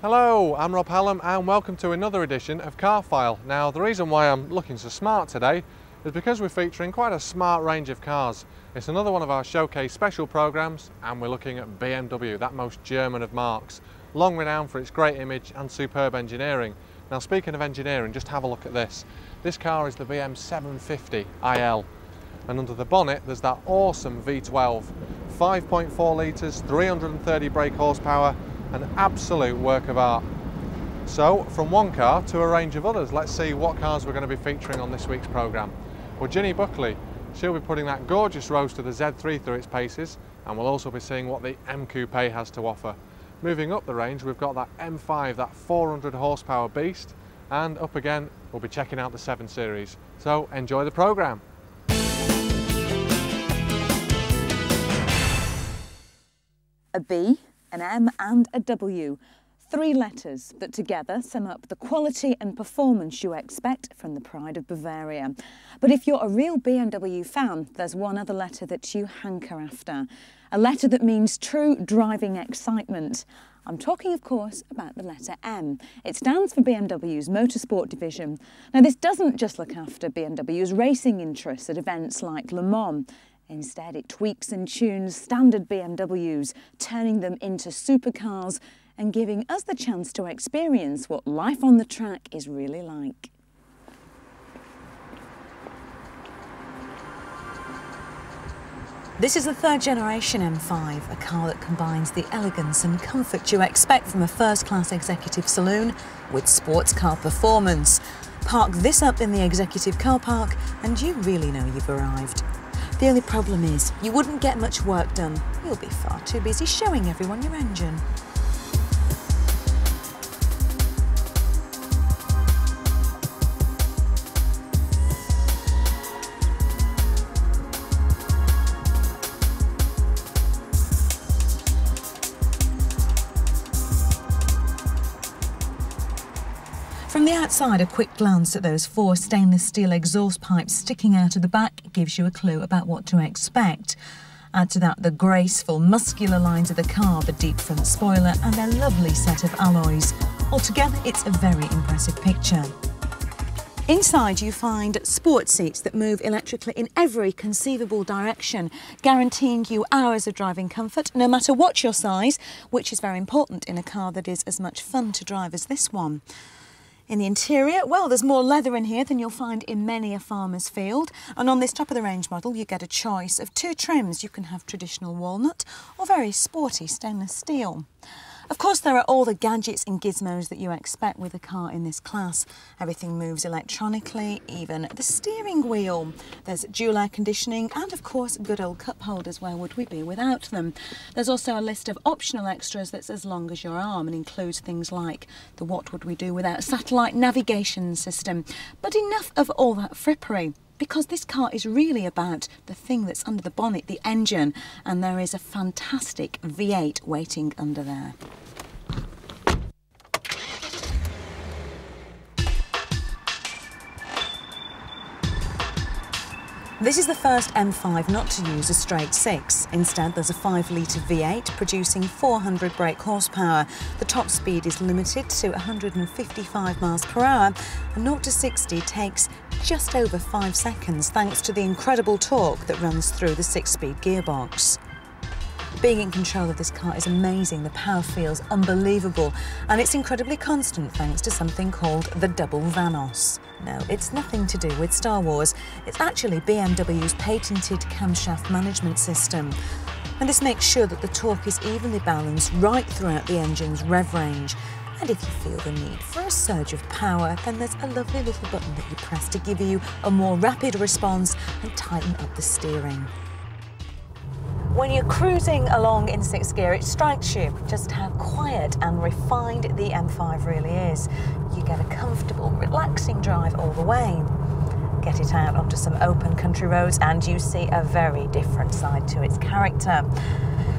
Hello, I'm Rob Hallam and welcome to another edition of Car File. Now the reason why I'm looking so smart today is because we're featuring quite a smart range of cars. It's another one of our showcase special programs and we're looking at BMW, that most German of marques, long renowned for its great image and superb engineering. Now speaking of engineering, just have a look at this. This car is the BMW 750 IL and under the bonnet there's that awesome V12, 5.4 litres, 330 brake horsepower, an absolute work of art. So from one car to a range of others, let's see what cars we're going to be featuring on this week's programme. Well, Ginny Buckley, she'll be putting that gorgeous Roadster the Z3 through its paces, and we'll also be seeing what the M Coupe has to offer. Moving up the range, we've got that M5, that 400 horsepower beast, and up again we'll be checking out the 7 Series. So enjoy the programme. A B, an M and a W. 3 letters that together sum up the quality and performance you expect from the pride of Bavaria. But if you're a real BMW fan, there's one other letter that you hanker after. A letter that means true driving excitement. I'm talking, of course, about the letter M. It stands for BMW's Motorsport division. Now, this doesn't just look after BMW's racing interests at events like Le Mans. Instead, it tweaks and tunes standard BMWs, turning them into supercars and giving us the chance to experience what life on the track is really like. This is the 3rd generation M5, a car that combines the elegance and comfort you expect from a first-class executive saloon with sports car performance. Park this up in the executive car park and you really know you've arrived. The only problem is, you wouldn't get much work done. You'll be far too busy showing everyone your engine. From the outside, a quick glance at those 4 stainless steel exhaust pipes sticking out of the back gives you a clue about what to expect. Add to that the graceful, muscular lines of the car, the deep front spoiler and their lovely set of alloys. Altogether, it's a very impressive picture. Inside you find sport seats that move electrically in every conceivable direction, guaranteeing you hours of driving comfort, no matter what your size, which is very important in a car that is as much fun to drive as this one. In the interior, well, there's more leather in here than you'll find in many a farmer's field. And on this top-of-the-range model, you get a choice of 2 trims. You can have traditional walnut or very sporty stainless steel. Of course, there are all the gadgets and gizmos that you expect with a car in this class. Everything moves electronically, even the steering wheel. There's dual air conditioning and, of course, good old cup holders. Where would we be without them? There's also a list of optional extras that's as long as your arm and includes things like the what would we do without satellite navigation system. But enough of all that frippery, because this car is really about the thing that's under the bonnet, the engine, and there is a fantastic V8 waiting under there. This is the first M5 not to use a straight 6. Instead, there's a 5-litre V8 producing 400 brake horsepower. The top speed is limited to 155 miles per hour, and 0 to 60 takes just over 5 seconds thanks to the incredible torque that runs through the 6-speed gearbox. Being in control of this car is amazing. The power feels unbelievable, and it's incredibly constant thanks to something called the double Vanos. No, it's nothing to do with Star Wars. It's actually BMW's patented camshaft management system. And this makes sure that the torque is evenly balanced right throughout the engine's rev range. And if you feel the need for a surge of power, then there's a lovely little button that you press to give you a more rapid response and tighten up the steering. When you're cruising along in 6th gear, it strikes you just how quiet and refined the M5 really is. You get a comfortable, relaxing drive all the way. Get it out onto some open country roads and you see a very different side to its character.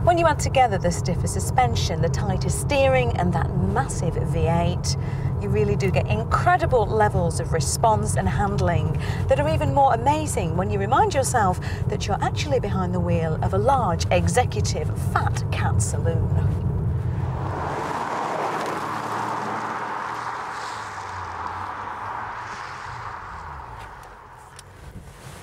When you add together the stiffer suspension, the tighter steering and that massive V8, you really do get incredible levels of response and handling that are even more amazing when you remind yourself that you're actually behind the wheel of a large executive fat cat saloon.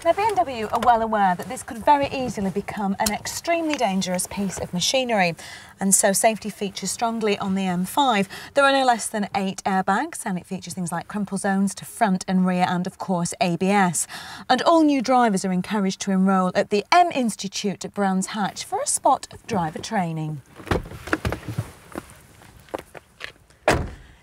Now, BMW are well aware that this could very easily become an extremely dangerous piece of machinery, and so safety features strongly on the M5. There are no less than 8 airbags, and it features things like crumple zones to front and rear and, of course, ABS. And all new drivers are encouraged to enrol at the M Institute at Brands Hatch for a spot of driver training.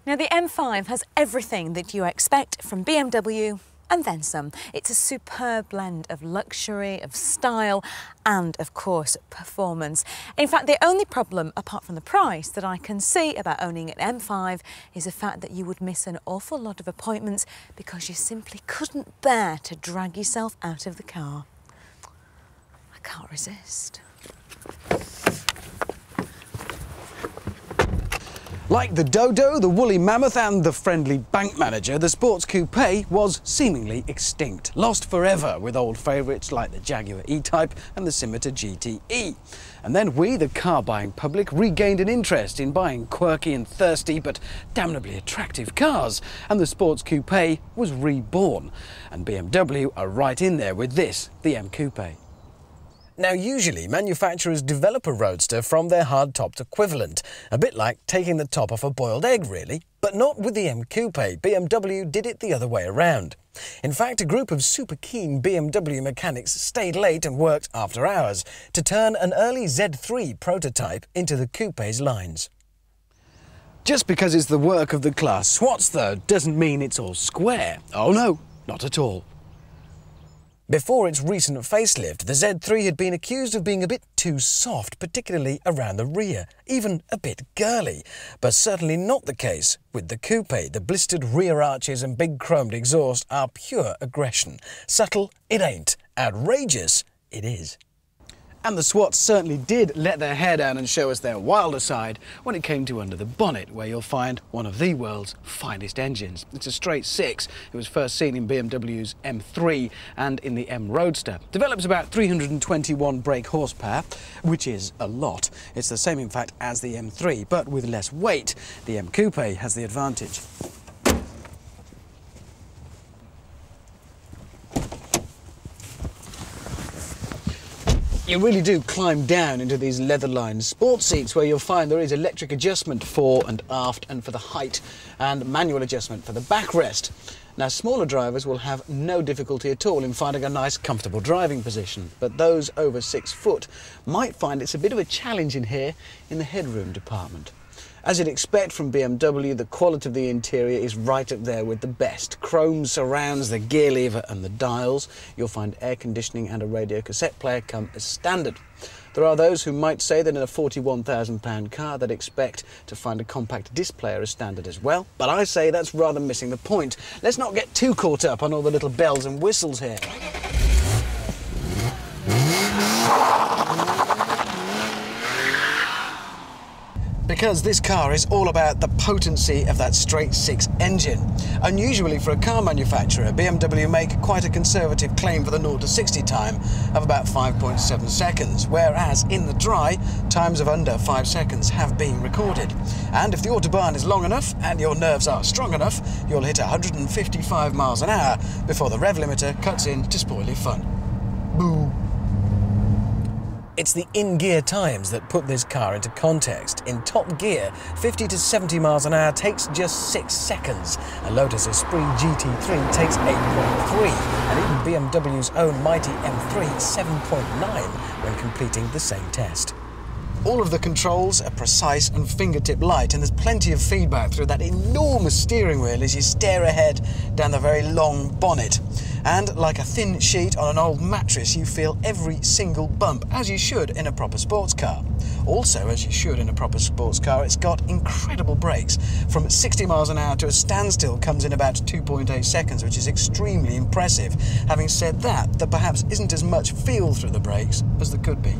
Now, the M5 has everything that you expect from BMW and then some. It's a superb blend of luxury, of style and, of course, performance. In fact, the only problem, apart from the price, that I can see about owning an M5 is the fact that you would miss an awful lot of appointments because you simply couldn't bear to drag yourself out of the car. I can't resist. Like the dodo, the woolly mammoth and the friendly bank manager, the sports coupe was seemingly extinct, lost forever with old favourites like the Jaguar E-Type and the Scimitar GTE. And then we, the car-buying public, regained an interest in buying quirky and thirsty but damnably attractive cars, and the sports coupe was reborn. And BMW are right in there with this, the M Coupe. Now, usually manufacturers develop a roadster from their hard-topped equivalent, a bit like taking the top off a boiled egg, really. But not with the M Coupe. BMW did it the other way around. In fact, a group of super keen BMW mechanics stayed late and worked after hours to turn an early Z3 prototype into the coupe's lines. Just because it's the work of the class swats, though, doesn't mean it's all square. Oh no, not at all. Before its recent facelift, the Z3 had been accused of being a bit too soft, particularly around the rear, even a bit girly. But certainly not the case with the coupe. The blistered rear arches and big chromed exhaust are pure aggression. Subtle, it ain't. Outrageous, it is. And the swats certainly did let their hair down and show us their wilder side when it came to under the bonnet, where you'll find one of the world's finest engines. It's a straight 6. It was first seen in BMW's M3 and in the M Roadster. Develops about 321 brake horsepower, which is a lot. It's the same, in fact, as the M3, but with less weight. The M Coupe has the advantage. You really do climb down into these leather-lined sports seats where you'll find there is electric adjustment fore and aft and for the height, and manual adjustment for the backrest. Now, smaller drivers will have no difficulty at all in finding a nice, comfortable driving position, but those over 6 foot might find it's a bit of a challenge in here in the headroom department. As you'd expect from BMW, the quality of the interior is right up there with the best. Chrome surrounds the gear lever and the dials. You'll find air conditioning and a radio cassette player come as standard. There are those who might say that in a £41,000 car they'd expect to find a compact disc player as standard as well, but I say that's rather missing the point. Let's not get too caught up on all the little bells and whistles here. Because this car is all about the potency of that straight 6 engine. Unusually for a car manufacturer, BMW make quite a conservative claim for the 0 to 60 time of about 5.7 seconds, whereas in the dry, times of under 5 seconds have been recorded. And if the Autobahn is long enough and your nerves are strong enough, you'll hit 155 miles an hour before the rev limiter cuts in to spoil your fun. Boo! It's the in-gear times that put this car into context. In top gear, 50 to 70 miles an hour takes just 6 seconds. A Lotus Esprit GT3 takes 8.3, and even BMW's own mighty M3 7.9 when completing the same test. All of the controls are precise and fingertip light, and there's plenty of feedback through that enormous steering wheel as you stare ahead down the very long bonnet. And like a thin sheet on an old mattress, you feel every single bump, as you should in a proper sports car. Also, as you should in a proper sports car, it's got incredible brakes. From 60 miles an hour to a standstill comes in about 2.8 seconds, which is extremely impressive. Having said that, there perhaps isn't as much feel through the brakes as there could be.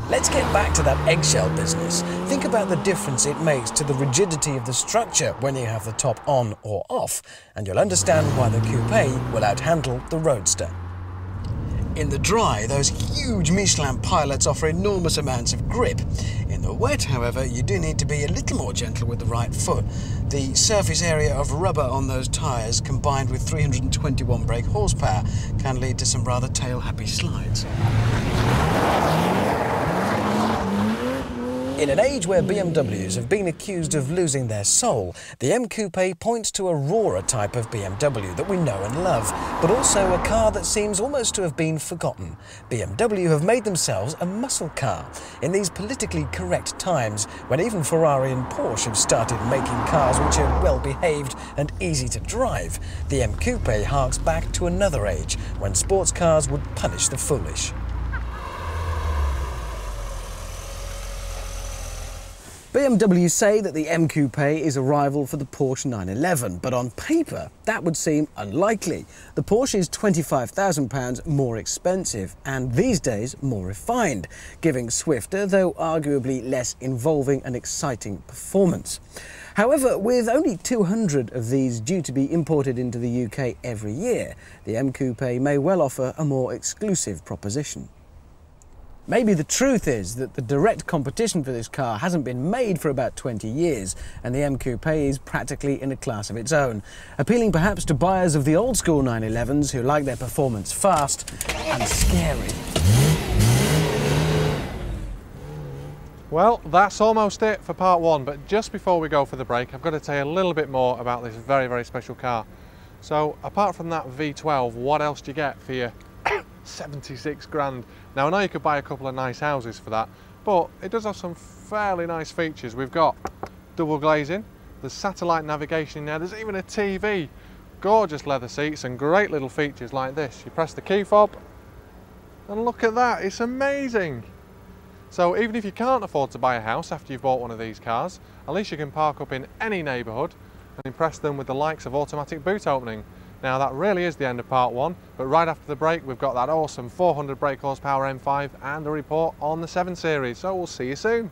Let's get back to that eggshell business. Think about the difference it makes to the rigidity of the structure when you have the top on or off, and you'll understand why the coupe will outhandle the Roadster. In the dry, those huge Michelin pilots offer enormous amounts of grip. In the wet, however, you do need to be a little more gentle with the right foot. The surface area of rubber on those tyres, combined with 321 brake horsepower, can lead to some rather tail-happy slides. In an age where BMWs have been accused of losing their soul, the M Coupe points to a rawer type of BMW that we know and love, but also a car that seems almost to have been forgotten. BMW have made themselves a muscle car. In these politically correct times, when even Ferrari and Porsche have started making cars which are well-behaved and easy to drive, the M Coupe harks back to another age, when sports cars would punish the foolish. BMW say that the M Coupe is a rival for the Porsche 911, but on paper that would seem unlikely. The Porsche is £25,000 more expensive and these days more refined, giving swifter, though arguably less involving and exciting performance. However, with only 200 of these due to be imported into the UK every year, the M Coupe may well offer a more exclusive proposition. Maybe the truth is that the direct competition for this car hasn't been made for about 20 years, and the M Coupe is practically in a class of its own, appealing perhaps to buyers of the old-school 911s who like their performance fast and scary. Well, that's almost it for part one, but just before we go for the break, I've got to tell you a little bit more about this very, very special car. So, apart from that V12, what else do you get for your 76 grand? Now I know you could buy a couple of nice houses for that, but it does have some fairly nice features. We've got double glazing, there's satellite navigation in there, there's even a TV, gorgeous leather seats and great little features like this. You press the key fob and look at that, it's amazing. So even if you can't afford to buy a house after you've bought one of these cars, at least you can park up in any neighbourhood and impress them with the likes of automatic boot opening. Now that really is the end of part one, but right after the break we've got that awesome 400 brake horsepower M5 and a report on the 7 Series, so we'll see you soon.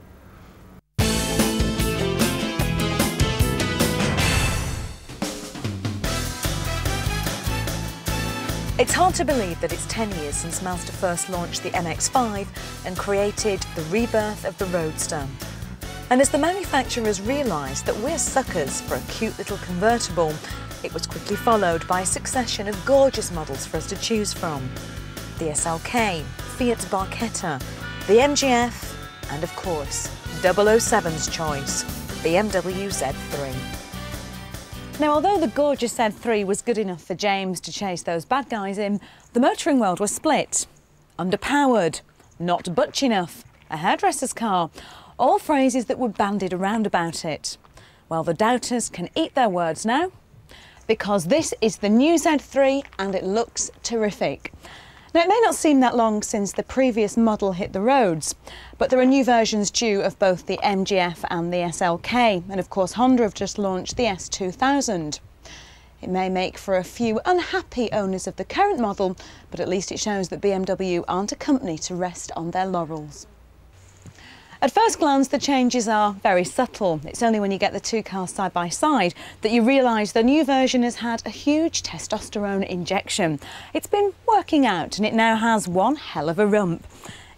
It's hard to believe that it's 10 years since Mazda first launched the MX-5 and created the rebirth of the Roadster. And as the manufacturers realised that we're suckers for a cute little convertible, it was quickly followed by a succession of gorgeous models for us to choose from. The SLK, Fiat Barchetta, the MGF, and of course, 007's choice, BMW Z3. Now, although the gorgeous Z3 was good enough for James to chase those bad guys in, the motoring world was split. Underpowered, not butch enough, a hairdresser's car, all phrases that were bandied around about it. Well, the doubters can eat their words now, because this is the new Z3 and it looks terrific. Now, it may not seem that long since the previous model hit the roads, but there are new versions due of both the MGF and the SLK, and of course Honda have just launched the S2000. It may make for a few unhappy owners of the current model, but at least it shows that BMW aren't a company to rest on their laurels. At first glance, the changes are very subtle. It's only when you get the two cars side by side that you realise the new version has had a huge testosterone injection. It's been working out and it now has one hell of a rump.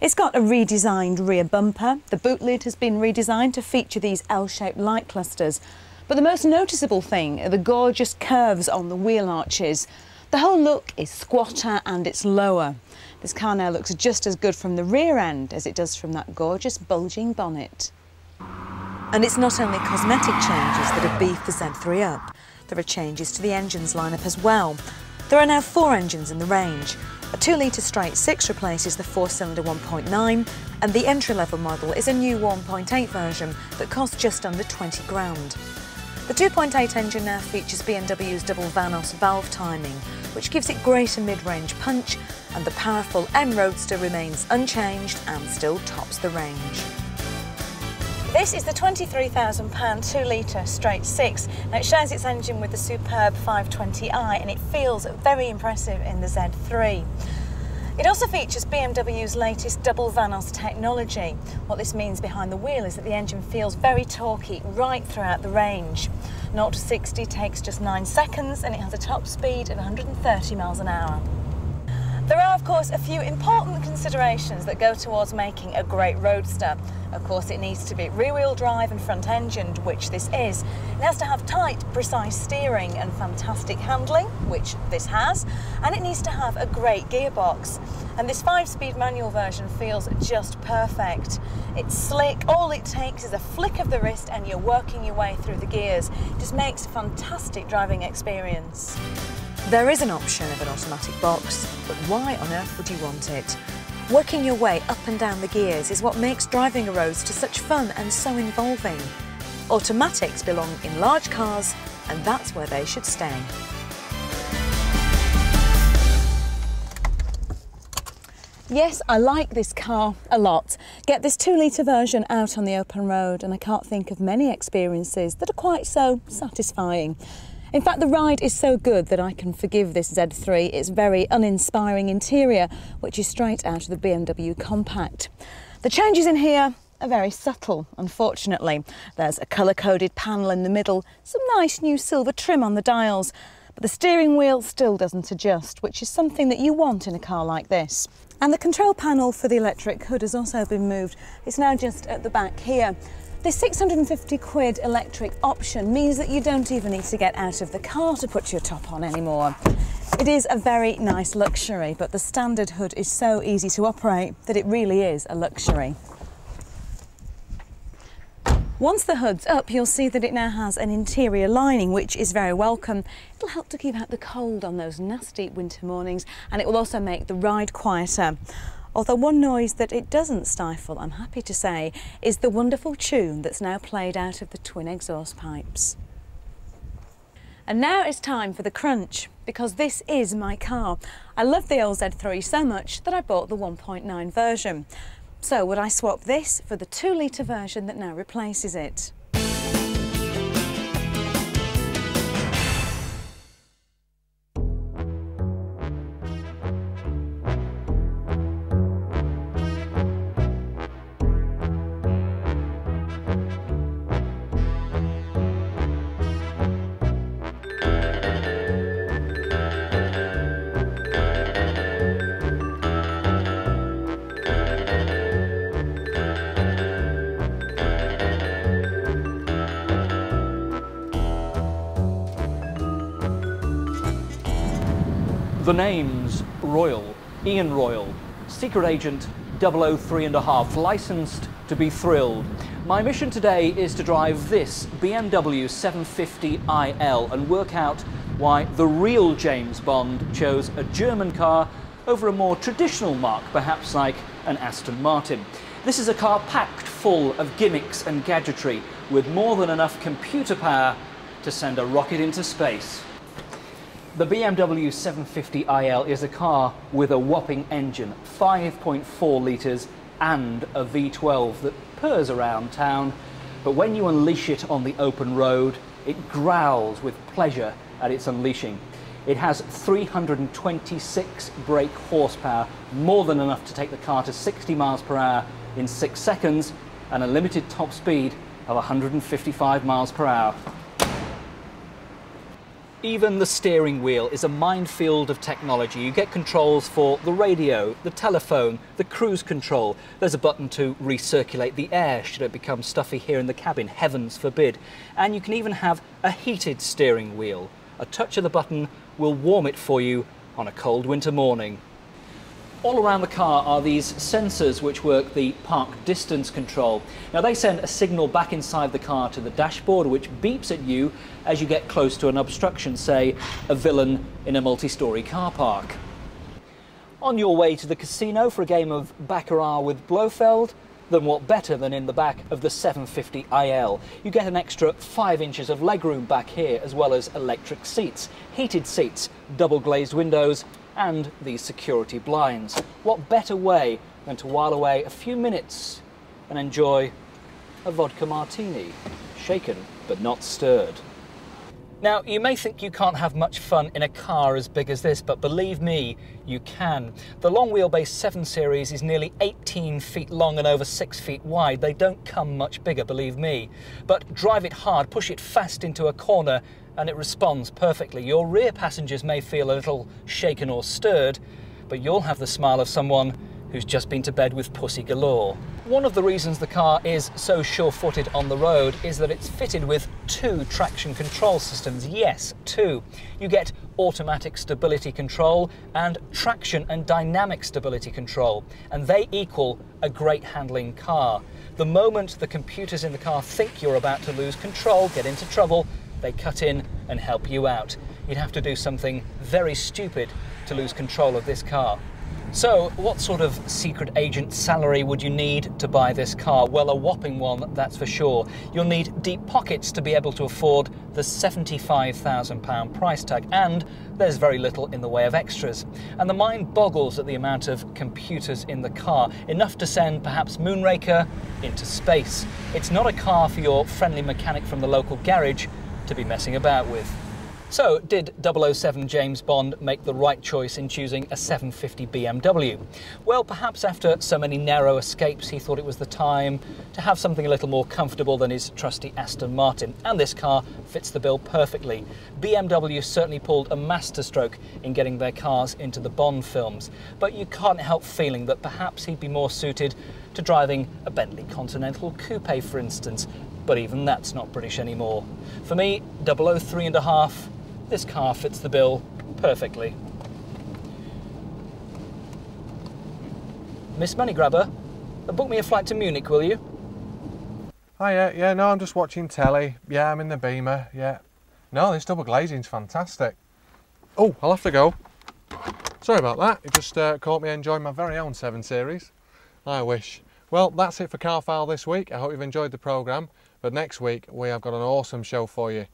It's got a redesigned rear bumper, the boot lid has been redesigned to feature these L-shaped light clusters. But the most noticeable thing are the gorgeous curves on the wheel arches. The whole look is squatter and it's lower. This car now looks just as good from the rear end as it does from that gorgeous bulging bonnet. And it's not only cosmetic changes that have beefed the Z3 up. There are changes to the engines lineup as well. There are now 4 engines in the range. A 2-litre straight 6 replaces the 4-cylinder 1.9, and the entry-level model is a new 1.8 version that costs just under 20 grand. The 2.8 engine now features BMW's double Vanos valve timing, which gives it greater mid-range punch, and the powerful M Roadster remains unchanged and still tops the range. This is the £23,000 2-litre straight 6. Now it shares its engine with the superb 520i and it feels very impressive in the Z3. It also features BMW's latest double Vanos technology. What this means behind the wheel is that the engine feels very torquey right throughout the range. 0 to 60 takes just 9 seconds and it has a top speed of 130 miles an hour. There are, of course, a few important considerations that go towards making a great roadster. Of course, it needs to be rear-wheel drive and front-engined, which this is. It has to have tight, precise steering and fantastic handling, which this has. And it needs to have a great gearbox. And this 5-speed manual version feels just perfect. It's slick, all it takes is a flick of the wrist and you're working your way through the gears. It just makes a fantastic driving experience. There is an option of an automatic box, but why on earth would you want it? Working your way up and down the gears is what makes driving a roadster such fun and so involving. Automatics belong in large cars, and that's where they should stay. Yes, I like this car a lot. Get this 2-litre version out on the open road and I can't think of many experiences that are quite so satisfying. In fact, the ride is so good that I can forgive this Z3 its very uninspiring interior, which is straight out of the BMW Compact. The changes in here are very subtle, unfortunately. There's a colour-coded panel in the middle, some nice new silver trim on the dials, but the steering wheel still doesn't adjust, which is something that you want in a car like this. And the control panel for the electric hood has also been moved. It's now just at the back here. This £650 electric option means that you don't even need to get out of the car to put your top on anymore. It is a very nice luxury, but the standard hood is so easy to operate that it really is a luxury. Once the hood's up, you'll see that it now has an interior lining, which is very welcome. It'll help to keep out the cold on those nasty winter mornings, and it will also make the ride quieter. Although one noise that it doesn't stifle, I'm happy to say, is the wonderful tune that's now played out of the twin exhaust pipes. And now it's time for the crunch, because this is my car. I love the old Z3 so much that I bought the 1.9 version. So would I swap this for the 2-litre version that now replaces it? The name's Royle, Ian Royle, secret agent 003½, licensed to be thrilled. My mission today is to drive this BMW 750iL and work out why the real James Bond chose a German car over a more traditional marque, perhaps like an Aston Martin. This is a car packed full of gimmicks and gadgetry, with more than enough computer power to send a rocket into space. The BMW 750iL is a car with a whopping engine, 5.4 litres and a V12 that purrs around town, but when you unleash it on the open road, it growls with pleasure at its unleashing. It has 326 brake horsepower, more than enough to take the car to 60 miles per hour in 6 seconds, and a limited top speed of 155 miles per hour. Even the steering wheel is a minefield of technology. You get controls for the radio, the telephone, the cruise control. There's a button to recirculate the air should it become stuffy here in the cabin, heavens forbid. And you can even have a heated steering wheel. A touch of the button will warm it for you on a cold winter morning. All around the car are these sensors which work the park distance control. Now they send a signal back inside the car to the dashboard which beeps at you as you get close to an obstruction, say a villain in a multi-storey car park. On your way to the casino for a game of Baccarat with Blofeld, then what better than in the back of the 750iL? You get an extra 5 inches of legroom back here, as well as electric seats, heated seats, double glazed windows, and these security blinds. What better way than to while away a few minutes and enjoy a vodka martini, shaken but not stirred. Now, you may think you can't have much fun in a car as big as this, but believe me, you can. The long wheelbase 7 Series is nearly 18 feet long and over 6 feet wide. They don't come much bigger, believe me. But drive it hard, push it fast into a corner, and it responds perfectly. Your rear passengers may feel a little shaken or stirred, but you'll have the smile of someone who's just been to bed with pussy galore. One of the reasons the car is so sure-footed on the road is that it's fitted with 2 traction control systems. Yes, 2. You get automatic stability control and traction and dynamic stability control, and they equal a great handling car. The moment the computers in the car think you're about to lose control, get into trouble, they cut in and help you out. You'd have to do something very stupid to lose control of this car. So, what sort of secret agent salary would you need to buy this car? Well, a whopping one, that's for sure. You'll need deep pockets to be able to afford the £75,000 price tag, and there's very little in the way of extras. And the mind boggles at the amount of computers in the car, enough to send perhaps Moonraker into space. It's not a car for your friendly mechanic from the local garage to be messing about with. So, did 007 James Bond make the right choice in choosing a 750 BMW? Well, perhaps after so many narrow escapes, he thought it was the time to have something a little more comfortable than his trusty Aston Martin, and this car fits the bill perfectly. BMW certainly pulled a masterstroke in getting their cars into the Bond films, but you can't help feeling that perhaps he'd be more suited to driving a Bentley Continental Coupe, for instance, but even that's not British anymore. For me, 003½, this car fits the bill perfectly. Miss Moneygrabber, book me a flight to Munich, will you? Hiya, yeah, no, I'm just watching telly. Yeah, I'm in the Beamer, yeah. No, this double glazing's fantastic. Oh, I'll have to go. Sorry about that, it just caught me enjoying my very own 7 Series. I wish. Well, that's it for Car File this week. I hope you've enjoyed the programme, but next week we have got an awesome show for you.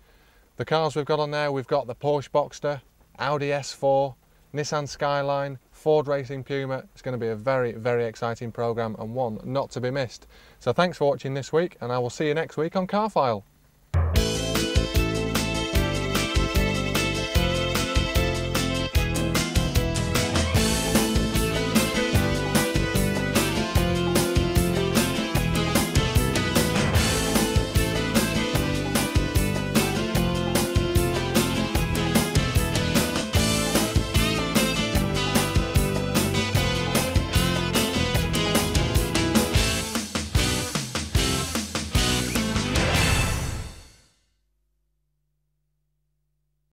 The cars we've got on there, we've got the Porsche Boxster, Audi S4, Nissan Skyline, Ford Racing Puma. It's going to be a very, very exciting programme and one not to be missed. So thanks for watching this week, and I will see you next week on Car File.